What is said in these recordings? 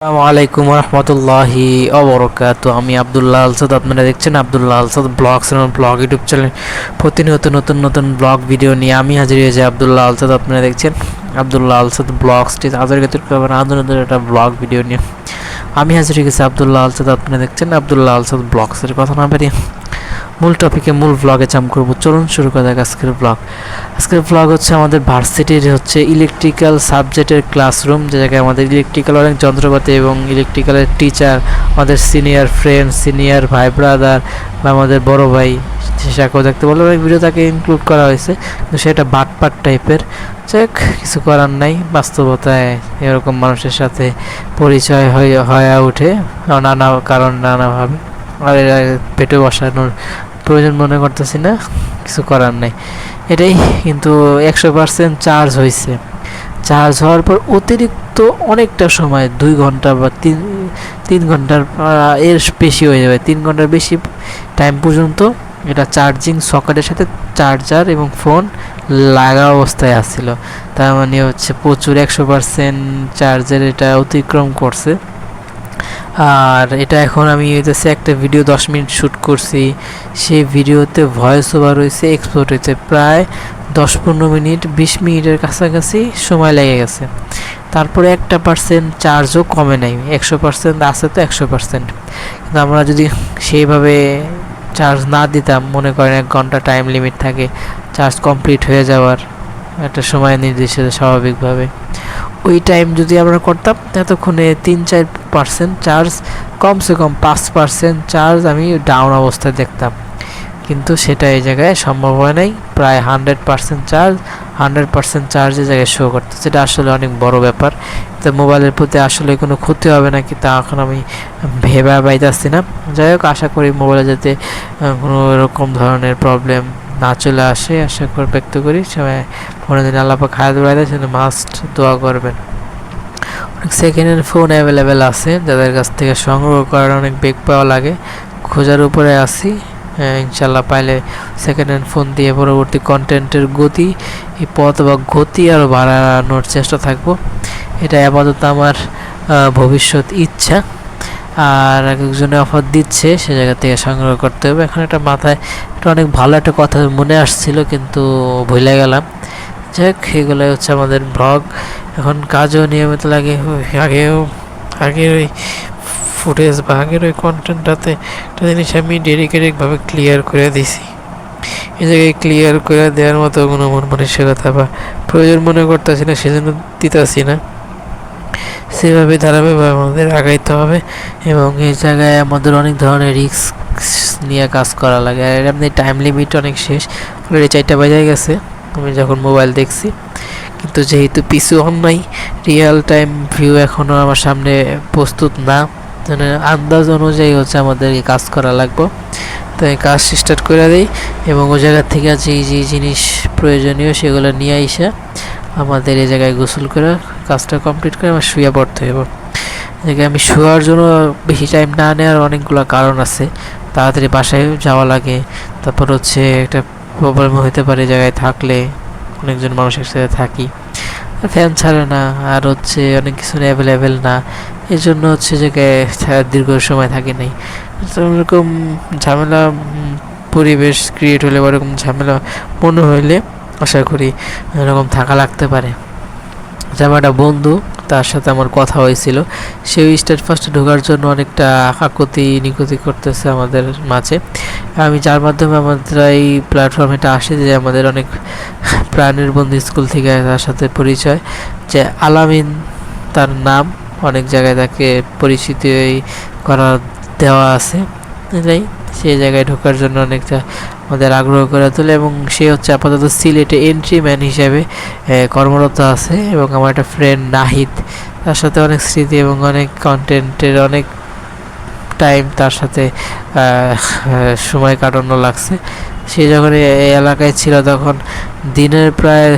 আসসালামু আলাইকুম রহমতুল্লাহি অবরকাতু। আমি আবদুল্লাহ আলসাদ, আপনারা দেখছেন আবদুল্লাহ আলসাদ ব্লগস এবং ব্লগ ইউটিউব চ্যানেল। প্রতিনিয়ত নতুন নতুন ব্লগ ভিডিও নিয়ে আমি হাজির হয়েছি আবদুল্লাহ আলসাদ। আপনারা দেখছেন আবদুল্লাহ আলসাদ ব্লগসটি আন্তর্জাতিক একটা ব্লগ ভিডিও নিয়ে আমি হাজির হয়ে গেছি আবদুল্লাহ আলসাদ। আপনারা দেখছেন আবদুল্লাহ আলসাদ ব্লগসের। কথা না বেরিয়ে মূল টপিকে মূল ব্লগে চাম করবো। চলুন শুরু করা যাক আজকের ব্লগ। আজকের ব্লগ হচ্ছে আমাদের ভার্সিটির ইলেকট্রিক্যাল সাবজেক্টের ক্লাসরুম, যে জায়গায় আমাদের ইলেকট্রিক্যাল অনেক যন্ত্রপাতি এবং ইলেকট্রিক্যালের টিচার, আমাদের সিনিয়র ফ্রেন্ড, সিনিয়র ভাই ব্রাদার বা আমাদের বড় ভাই সেটাকেও দেখতে বলে অনেক ভিডিও তাকে ইনক্লুড করা হয়েছে, কিন্তু সেটা বাটপাট টাইপের। যাক, কিছু করার নাই, বাস্তবতায় এরকম মানুষের সাথে পরিচয় হয়ে ওঠে নানা কারণ নানাভাবে। আর পেটে বসানোর প্রয়োজন মনে করতেছি না, কিছু করার নাই এটাই। কিন্তু 100% চার্জ হয়েছে। চার্জ হওয়ার পর অতিরিক্ত অনেকটা সময় 2 ঘন্টা বা তিন ঘন্টার এর বেশি হয়ে যাবে, 3 ঘন্টার বেশি টাইম পর্যন্ত এটা চার্জিং সকেটের সাথে চার্জার এবং ফোন লাগা অবস্থায় আসছিল। তার মানে প্রচুর 100% চার্জের এটা অতিক্রম করছে। আর এটা এখন আমি একটা ভিডিও 10 মিনিট শ্যুট করছি, সেই ভিডিওতে ভয়েস ওভার হয়েছে, এক্সপোর্ট হয়েছে প্রায় 10-15 মিনিট, 20 মিনিটের কাছাকাছি সময় লেগে গেছে। তারপরে 1% চার্জও কমে নাই, 100% আছে তো 100%। কিন্তু আমরা যদি সেইভাবে চার্জ না দিতাম, মনে করেন 1 ঘন্টা টাইম লিমিট থাকে চার্জ কমপ্লিট হয়ে যাওয়ার, একটা সময় নির্দিষ্ট স্বাভাবিকভাবে, ওই টাইম যদি আমরা করতাম ততক্ষণে 3-4% চার্জ, কমসে কম 5% চার্জ আমি ডাউন অবস্থায় দেখতাম। কিন্তু সেটা এই জায়গায় সম্ভব হয় নাই। প্রায় 100% চার্জের জায়গায় শো করতে, সেটা আসলে অনেক বড় ব্যাপার। তো মোবাইলের প্রতি আসলে কোনো ক্ষতি হবে নাকি তা এখন আমি ভেবে পাইতেছি না। যাই হোক, আশা করি মোবাইলে যাতে কোনো এরকম ধরনের প্রবলেম না চলে আসে, আশা করে ব্যক্ত করি। সবাই ফোনে দিন আল্লাহ পাক হায়াত বাড়ায় দেয়, সেটা মাস্ট দোয়া করবেন। অনেক সেকেন্ড হ্যান্ড ফোন অ্যাভেলেবেল আছে, যাদের কাছ থেকে সংগ্রহ করার অনেক বেগ পাওয়া লাগে, খোঁজার উপরে আসি। ইনশাল্লাহ পাইলে সেকেন্ড হ্যান্ড ফোন দিয়ে পরবর্তী কন্টেন্টের গতি, এই পথ বা গতি আরও বাড়ানোর চেষ্টা থাকবো। এটা আপাতত আমার ভবিষ্যৎ ইচ্ছা। আর একজনে অফার দিচ্ছে, সে জায়গা থেকে সংগ্রহ করতে হবে। এখন একটা মাথায় এটা অনেক ভালো একটা কথা মনে আসছিল, কিন্তু ভুলে গেলাম। যাক, এগুলো আমাদের ব্লগ। এখন কাজও নিয়মিত লাগে। আগের ওই ফুটেজ বা আগের ওই কন্টেন্টটাতে একটা জিনিস আমি ডেডিকেটেডভাবে ক্লিয়ার করে দিছি। এই জায়গায় ক্লিয়ার করে দেওয়ার মতো কোনো মন মানসিকতা বা প্রয়োজন মনে করতেছি না, সেজন্য দিতেছি না। সেভাবে ধারাবাহিকভাবে আমাদের আগাইতে হবে এবং এই জায়গায় আমাদের অনেক ধরনের রিস্ক নিয়ে কাজ করা লাগে। আর এমনি টাইম লিমিট অনেক শেষ, অলরেডি 4টা বাজে গেছে আমি যখন মোবাইল দেখছি। কিন্তু যেহেতু পিছু অন নাই, রিয়েল টাইম ভিউ এখনও আমার সামনে প্রস্তুত না, আন্দাজ অনুযায়ী আমাদের এই কাজ করা লাগবে। তো এই কাজ স্টার্ট করে দিই এবং ওই জায়গা থেকে যে জিনিস প্রয়োজনীয় সেগুলো নিয়ে আইসা আমাদের এই জায়গায় গোসল করে কাজটা কমপ্লিট করে আমার শুয়ে পড়তে হবে। জায়গায় আমি শোয়ার জন্য বেশি টাইম না নেওয়ার অনেকগুলো কারণ আছে। তাড়াতাড়ি বাসায় যাওয়া লাগে, তারপর একটা প্রবলেম হতে পারে জায়গায় থাকলে, অনেকজন মানুষ একসাথে থাকি, ফ্যান ছাড়ে না, আর অনেক কিছু অ্যাভেলেবেল না, এই জন্য জায়গায় দীর্ঘ সময় থাকি নাই। এরকম ঝামেলা পরিবেশ ক্রিয়েট হলে বা এরকম ঝামেলা মনে হইলে আশা করি এরকম থাকা লাগতে পারে। যেমন একটা বন্ধু, তার সাথে আমার কথা হয়েছিল, সেই স্টেট ফার্স্টে ঢোকার জন্য অনেকটা আকুতি নিকুতি করতেছে আমাদের মাঝে। আমি যার মাধ্যমে আমাদের এই প্ল্যাটফর্মে আসে, যে আমাদের অনেক প্রাণের বন্ধু স্কুল থেকে, তার সাথে পরিচয়, যে আলামিন তার নাম, অনেক জায়গায় তাকে পরিচিতি করা দেওয়া আছে। তাই সেই জায়গায় ঢোকার জন্য অনেকটা আমাদের আগ্রহ করে তোলে এবং সে আপাতত সিলেটে এন্ট্রি ম্যান হিসেবে কর্মরত আছে। এবং আমার একটা ফ্রেন্ড নাহিদ, তার সাথে অনেক স্মৃতি এবং অনেক কন্টেন্টের অনেক টাইম তার সাথে সময় কাটানো লাগছে। সে যখন এই এলাকায় ছিল তখন দিনের প্রায়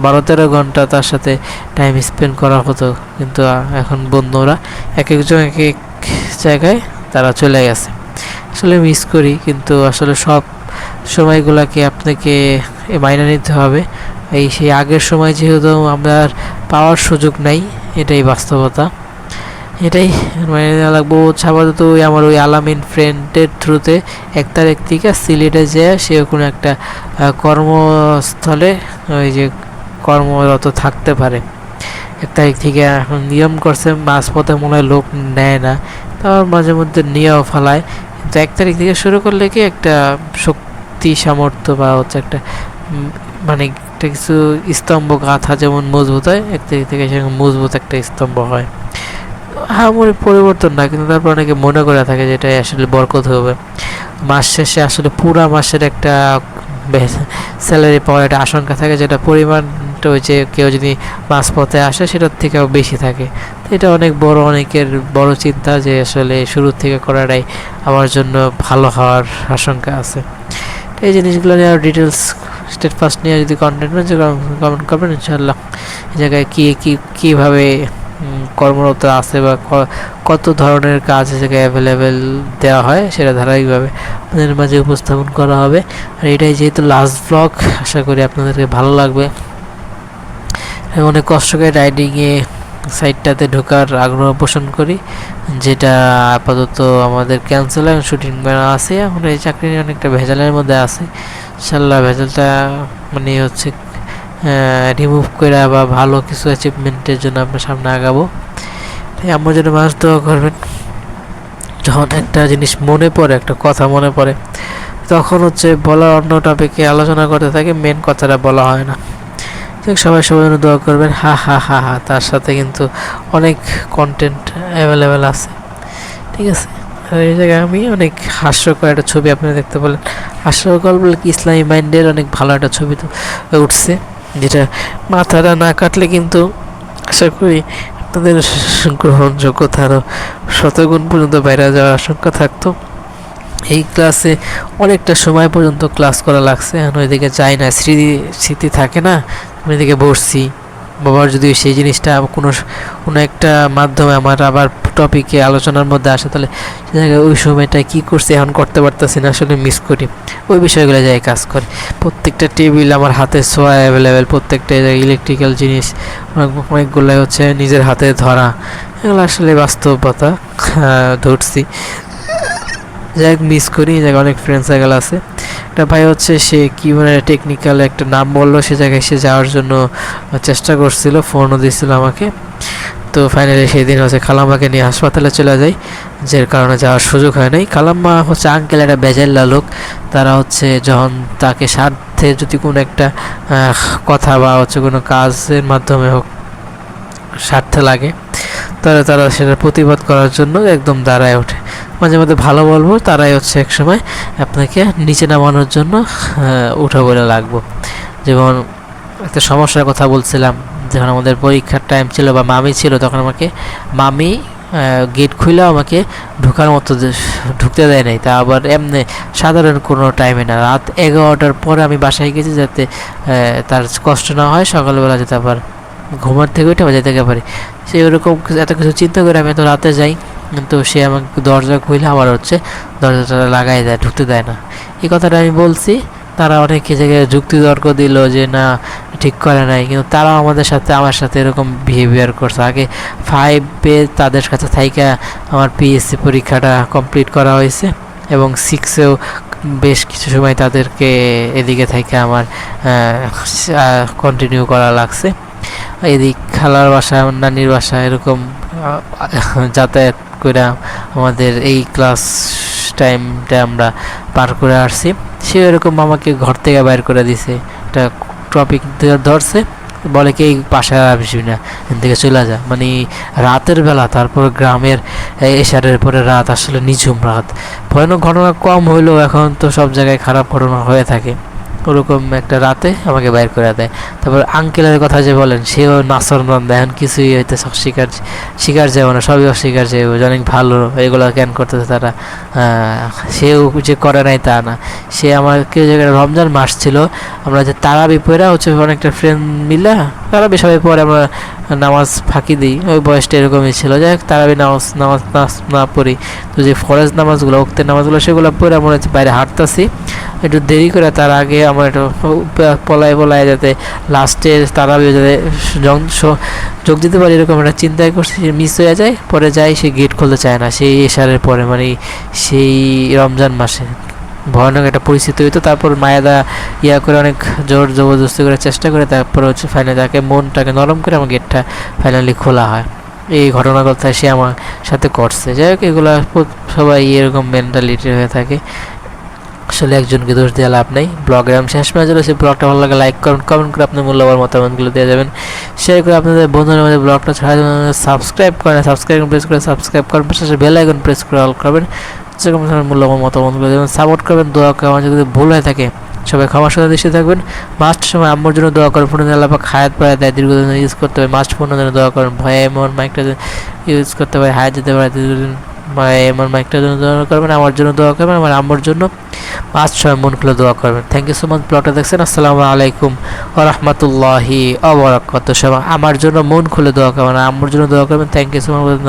12-13 ঘন্টা তার সাথে টাইম স্পেন্ড করা হতো। কিন্তু এখন বন্ধুরা এক একজন এক এক জায়গায় তারা চলে গেছে। আসলে মিস করি, কিন্তু আসলে সব সময়গুলোকে আপনাকে মাইনে নিতে হবে। সেই আগের সময় যেহেতু আমরা পাওয়ার সুযোগ নাই, এটাই বাস্তবতা। এটাই মাইনে নেওয়া লাগবো। আপাতত ওই আমার ওই আলামিন ফ্রেন্ডের থ্রুতে 1 তারিখ থেকে সিলেটে যেয়ে সে কোনো একটা কর্মস্থলে ওই যে কর্মরত থাকতে পারে। 1 তারিখ থেকে এখন নিয়ম করছে, মাঝপথে মনে হয় লোক নেয় না, তার মাঝে মধ্যে নিয়েও ফেলায়। কিন্তু 1 তারিখ থেকে শুরু করলে কি একটা শক্তি সামর্থ্য বা হচ্ছে একটা মানে একটা কিছু স্তম্ভ গাঁথা যেমন মজবুত হয়, 1 তারিখ থেকে সেরকম মজবুত একটা স্তম্ভ হয়। আহামরি পরিবর্তন না, কিন্তু তারপর অনেকে মনে করে থাকে যে এটাই আসলে বরকত হবে। মাস শেষে আসলে পুরা মাসের একটা স্যালারি পাওয়ার একটা আশঙ্কা থাকে, যেটা পরিমাণটা ওই যে কেউ যদি মাঝপথে আসে সেটার থেকেও বেশি থাকে। তো এটা অনেক বড়, অনেকের বড় চিন্তা যে আসলে শুরুর থেকে করাটাই আমার জন্য ভালো হওয়ার আশঙ্কা আছে। এই জিনিসগুলো নিয়ে আরও ডিটেলস স্টেট ফার্স্ট নিয়ে যদি কন্টেন্ট কমেন্ট করবেন ইনশাআল্লাহ। এই জায়গায় কীভাবে কর্মরত আছে বা কত ধরনের কাজ এই জায়গায় অ্যাভেলেবেল দেওয়া হয় সেটা ধারাবাহিকভাবে আপনাদের মাঝে উপস্থাপন করা হবে। আর এটাই যেহেতু লাস্ট ব্লগ, আশা করি আপনাদেরকে ভালো লাগবে। অনেক কষ্ট করে রাইডিংয়ে সাইটটাতে ঢোকার আগ্রহ পোষণ করি, যেটা আপাতত আমাদের ক্যান্সেল এবং শুটিং আছে। এখন এই চাকরি অনেকটা ভেজালের মধ্যে আছে। ইনশাল্লাহ ভেজালটা মানে হচ্ছে রিমুভ করে বা ভালো কিছু অ্যাচিভমেন্টের জন্য আপনার সামনে আগাবো। তাই আমার জন্য মাস দোয়া করবেন। যখন একটা জিনিস মনে পড়ে, একটা কথা মনে পড়ে, তখন হচ্ছে বলার অন্য টপিকে আলোচনা করতে থাকে, মেন কথাটা বলা হয় না। সবাই সবার জন্য দোয়া করবেন। হা হা হা হা, তার সাথে কিন্তু অনেক কন্টেন্ট অ্যাভেলেবেল আছে, ঠিক আছে। আর এই জায়গায় আমি অনেক হাস্যকর একটা ছবি আপনারা দেখতে পেলেন। হাস্যকর বলে কি, ইসলামী মাইন্ডের অনেক ভালো একটা ছবি তো উঠছে, যেটা মাথাটা না কাটলে কিন্তু আশা করি আপনাদের গ্রহণযোগ্যতা আরও শতগুণ পর্যন্ত বাইরে যাওয়ার আশঙ্কা থাকতো। এই ক্লাসে অনেকটা সময় পর্যন্ত ক্লাস করা লাগছে, এখন ওইদিকে যাই না, স্মৃতি থাকে না, আমি এদিকে বসছি। বাবার যদি সেই জিনিসটা কোনো একটা মাধ্যমে আমার আবার টপিকে আলোচনার মধ্যে আসে, তাহলে সে জায়গায় ওই সময়টা কী করছি এখন করতে পারতেছি না, আসলে মিস করি। ওই বিষয়গুলো যাই কাজ করে। প্রত্যেকটা টেবিল আমার হাতে ছোঁয়া অ্যাভেলেবেল, প্রত্যেকটা ইলেকট্রিক্যাল জিনিস অনেকগুলো হচ্ছে নিজের হাতে ধরা, এগুলো আসলে বাস্তবতা ধরছি। যাই মিস করি। এই জায়গায় অনেক ফ্রেন্ড সার্কেল আছে। একটা ভাই হচ্ছে সে কি মানে টেকনিক্যাল একটা নাম বললো, সে জায়গায় সে যাওয়ার জন্য চেষ্টা করছিল, ফোনও দিয়েছিল আমাকে। তো ফাইনালি সেই দিন হচ্ছে খালাম্মাকে নিয়ে হাসপাতালে চলে যাই, যার কারণে যাওয়ার সুযোগ হয় নাই। খালাম্মা হচ্ছে আঙ্কেল একটা বেজাল্লা লোক, তারা হচ্ছে যখন তাকে স্বার্থে যদি কোনো একটা কথা বা হচ্ছে কোনো কাজের মাধ্যমে হোক স্বার্থে লাগে, তারা সেটার প্রতিবাদ করার জন্য একদম দাঁড়ায় ওঠে। মাঝে মধ্যে ভালো বলবো, তারাই হচ্ছে একসময় আপনাকে নিচে নামানোর জন্য উঠে বলে লাগবো। যেমন একটা সমস্যার কথা বলছিলাম, যখন আমাদের পরীক্ষার টাইম ছিল বা মামি ছিল, তখন আমাকে মামি গেট খুলে আমাকে ঢোকার মতো ঢুকতে দেয় নাই, তা আবার এমনি সাধারণ কোনো টাইমে না, রাত 11টার পরে আমি বাসায় গেছি যাতে তার কষ্ট না হয়, সকালবেলা যাতে আবার ঘুমার থেকে উঠে বা যেতে পারি। সে ওরকম এত কিছু চিন্তা করে আমি এত রাতে যাই, কিন্তু সে আমাকে দরজা খুলে আবার হচ্ছে দরজাটা লাগাই দেয়, ঢুকতে দেয় না। এই কথাটা আমি বলছি, তারা অনেক জায়গায় যুক্তি তর্ক দিল যে না ঠিক করে নাই, কিন্তু তারাও আমার সাথে এরকম বিহেভিয়ার করছে। আগে 5-এ তাদের কাছে থাইকা আমার পিএসসি পরীক্ষাটা কমপ্লিট করা হয়েছে, এবং 6-এও বেশ কিছু সময় তাদেরকে এদিকে থেকে আমার কন্টিনিউ করা লাগছে। এদিক খালার বাসা, আমার নানির বাসা, এরকম যাতায়াত করে আমাদের এই ক্লাস টাইমটা আমরা পার করে আসছি। সে এরকম আমাকে ঘর থেকে বাইর করে দিছে, একটা টপিক ধরছে, বলে কি এই বাসায় আসবি না, এখান থেকে চলে যা। মানে রাতের বেলা, তারপর গ্রামের এশারের পরে রাত, আসলে নিঝুম রাত। ভয়ানক ঘটনা কম হইলেও এখন তো সব জায়গায় খারাপ ঘটনা হয়ে থাকে, ওরকম একটা রাতে আমাকে বাইর করে দেয়। তারপর আঙ্কেলের কথা যে বলেন, সেও নাসরমান, এখন কিছুই হইতে শিকার যাবে না, সবই অস্বীকার যাবে, অনেক ভালো, এগুলো কেন করতেছে তারা, সেও যে করে নাই তা না। সে আমাকে জায়গায় রমজান মাস ছিল, আমরা যে তারাবি পড়া হচ্ছে অনেকটা ফ্রেন্ড মিলে তারাবি সবাই পরে আমরা নামাজ ফাঁকি দিই, ওই বয়সটা এরকমই ছিল। যাই হোক তারাবি নামাজ না পড়ি, তো যে ফরজ নামাজগুলো, ওক্তের নামাজগুলো, সেগুলো পড়ে আমরা বাইরে হাঁটতেছি, একটু দেরি করে, তার আগে আমার একটু পলায় যাতে লাস্টে তারা যাতে যোগ দিতে পারি এরকম একটা চিন্তাই করছি, মিস হয়ে যায়। পরে যাই, সে গেট খুলতে চায় না সেই এশারের পরে, মানে সেই রমজান মাসে ভয়ানক একটা পরিস্থিতি হইতো। তারপর মায়েরা করে অনেক জোর জবরদস্তি করে চেষ্টা করে, তারপর হচ্ছে ফাইনালি তাকে মনটাকে নরম করে আমার গেটটা ফাইনালি খোলা হয়। এই ঘটনার কথা সে আমার সাথে করছে। যাই হোক, এগুলো সবাই এরকম মেন্টালিটি হয়ে থাকে। আসলে একজনকে দোষ দেওয়া লাভ নেই। ব্লগের আমি শেষ মেয়ে চলে, সেই ব্লগটা ভালো লাগে লাইক করুন, কমেন্ট করে আপনার মূল্যবান মতামতগুলো দিয়ে যাবেন, শেয়ার করে আপনাদের বন্ধুদের মধ্যে ব্লগটা ছড়া দেবেন। সাবস্ক্রাইব করেন, সাবস্ক্রাইব প্রেস করে সাবস্ক্রাইব করবেন, পাশে বেল আইকন প্রেস করে অল করবেন, যেরকম মূল্যবান মতামতগুলো দেবেন, সাপোর্ট করবেন, দোয়া করে। আমার যদি ভুল হয়ে থাকে সবাই ক্ষমার সাথে দৃষ্টি থাকবেন। মাস্ট সময় আম্মুর জন্য দোয়া করেন, ফোনে আল্লাহ পাক হায়াত পায় দেয়, দীর্ঘদিন ইউজ করতে হবে। মাস্ট ফোনের জন্য দোয়া করেন, ভয়ে এমন মাইকটা ইউজ করতে পারে, হায়াত যেতে পারে দীর্ঘদিন, এমন মাইকটার জন্য দোয়া করবেন, আমার জন্য দোয়া করবেন, আমার আম্মুর জন্য পাঁচ ছয় মন খুলে দোয়া করবেন। Thank you so much. ব্লগটা দেখছেন, আসসালামু আলাইকুম ওয়া রাহমাতুল্লাহি ওয়া বারাকাতুহু। সবাই আমার জন্য মন খুলে দোয়া করবেন, আম্মুর জন্য দোয়া করবেন। Thank you so much.